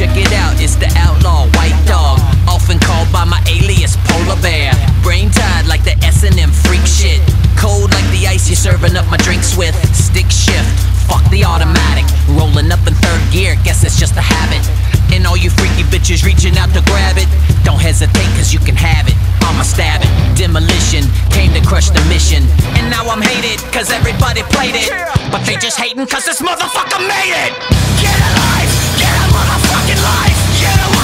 check it out, it's the outlaw white dog, often called by my alias Polar Bear. Brain tied like the S&M freak shit, cold like the ice you're serving up my drinks with. Stick shift, fuck the automatic, rolling up in third gear, guess it's just a habit. And all you freaky bitches reaching out to grab it, don't hesitate cause you can have it, I'ma stab it. Demolition, came to crush the mission, and now I'm hated cause everybody played it, but they just hating cause this motherfucker made it. Get a life, get a motherfucking life, get a life.